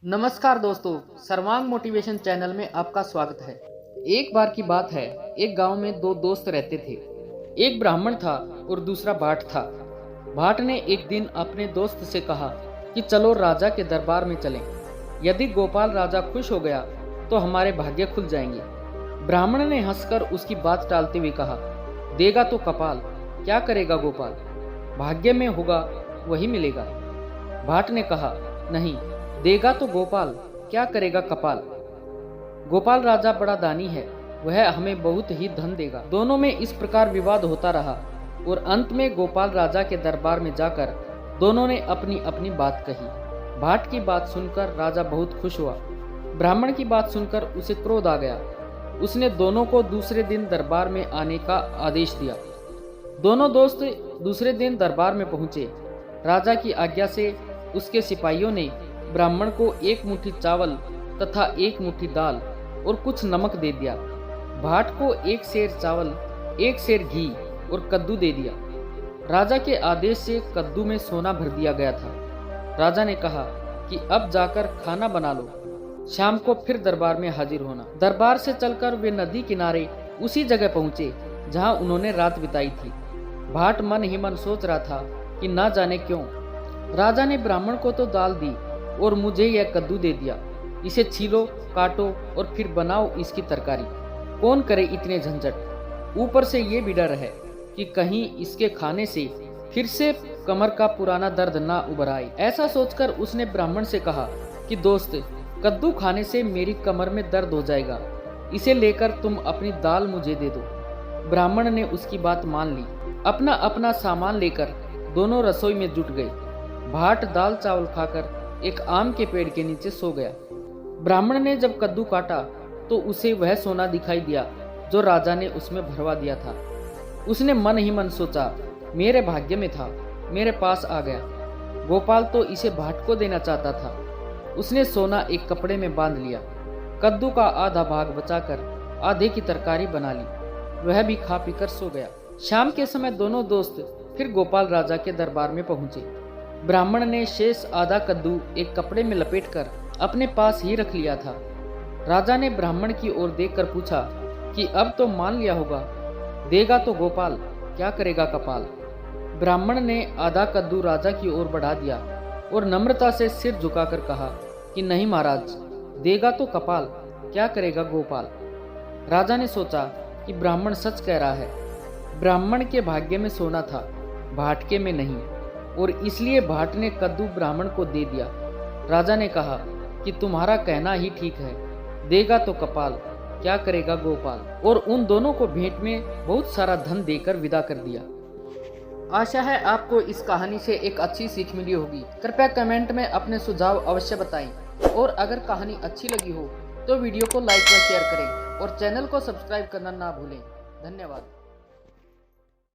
नमस्कार दोस्तों, सर्वांग मोटिवेशन चैनल में आपका स्वागत है। एक बार की बात है, एक गांव में दो दोस्त रहते थे। एक ब्राह्मण था और दूसरा भाट था। भाट ने एक दिन अपने दोस्त से कहा कि चलो राजा के दरबार में चलें। यदि गोपाल राजा खुश हो गया तो हमारे भाग्य खुल जाएंगे। ब्राह्मण ने हंसकर उसकी बात टालते हुए कहा, देगा तो कपाल, क्या करेगा गोपाल, भाग्य में होगा वही मिलेगा। भाट ने कहा, नहीं, देगा तो गोपाल, क्या करेगा कपाल। गोपाल राजा बड़ा दानी है, वह हमें बहुत ही धन देगा। दोनों में इस प्रकार विवाद होता रहा और अंत में गोपाल राजा के दरबार में जाकर दोनों ने अपनी अपनी बात कही। भाट की बात सुनकर राजा बहुत खुश हुआ। ब्राह्मण की बात सुनकर उसे क्रोध आ गया। उसने दोनों को दूसरे दिन दरबार में आने का आदेश दिया। दोनों दोस्त दूसरे दिन दरबार में पहुंचे। राजा की आज्ञा से उसके सिपाहियों ने ब्राह्मण को एक मुट्ठी चावल तथा एक मुट्ठी दाल और कुछ नमक दे दिया। भाट को एक सेर चावल, एक सेर घी और कद्दू दे दिया। राजा के आदेश से कद्दू में सोना भर दिया गया था। राजा ने कहा कि अब जाकर खाना बना लो, शाम को फिर दरबार में हाजिर होना। दरबार से चलकर वे नदी किनारे उसी जगह पहुंचे जहां उन्होंने रात बिताई थी। भाट मन ही मन सोच रहा था कि ना जाने क्यों राजा ने ब्राह्मण को तो दाल दी और मुझे यह कद्दू दे दिया। इसे छीलो, काटो और फिर बनाओ इसकी तरकारी। कौन करे इतने झंझट। ऊपर से ये भी डर है कि कहीं इसके खाने से फिर से कमर का पुराना दर्द ना उभर आए। ऐसा सोचकर उसने ब्राह्मण से कहा कि दोस्त, कद्दू खाने से मेरी कमर में दर्द हो जाएगा, इसे लेकर तुम अपनी दाल मुझे दे दो। ब्राह्मण ने उसकी बात मान ली। अपना अपना सामान लेकर दोनों रसोई में जुट गए। भाट दाल चावल खाकर एक आम के पेड़ के नीचे सो गया। ब्राह्मण ने जब कद्दू काटा तो उसे वह सोना दिखाई दिया जो राजा ने उसमें भरवा दिया था। उसने मन ही मन सोचा, मेरे भाग्य में था, मेरे पास आ गया। गोपाल तो इसे भाट को देना चाहता था। उसने सोना एक कपड़े में बांध लिया। कद्दू का आधा भाग बचाकर आधे की तरकारी बना ली। वह भी खा पीकर सो गया। शाम के समय दोनों दोस्त फिर गोपाल राजा के दरबार में पहुंचे। ब्राह्मण ने शेष आधा कद्दू एक कपड़े में लपेटकर अपने पास ही रख लिया था। राजा ने ब्राह्मण की ओर देखकर पूछा कि अब तो मान लिया होगा, देगा तो गोपाल, क्या करेगा कपाल। ब्राह्मण ने आधा कद्दू राजा की ओर बढ़ा दिया और नम्रता से सिर झुकाकर कहा कि नहीं महाराज, देगा तो कपाल, क्या करेगा गोपाल। राजा ने सोचा कि ब्राह्मण सच कह रहा है। ब्राह्मण के भाग्य में सोना था, भाटके में नहीं, और इसलिए भाट ने कद्दू ब्राह्मण को दे दिया। राजा ने कहा कि तुम्हारा कहना ही ठीक है, देगा तो कपाल, क्या करेगा गोपाल, और उन दोनों को भेंट में बहुत सारा धन देकर विदा कर दिया। आशा है आपको इस कहानी से एक अच्छी सीख मिली होगी। कृपया कमेंट में अपने सुझाव अवश्य बताएं, और अगर कहानी अच्छी लगी हो तो वीडियो को लाइक व शेयर करें और चैनल को सब्सक्राइब करना ना भूलें। धन्यवाद।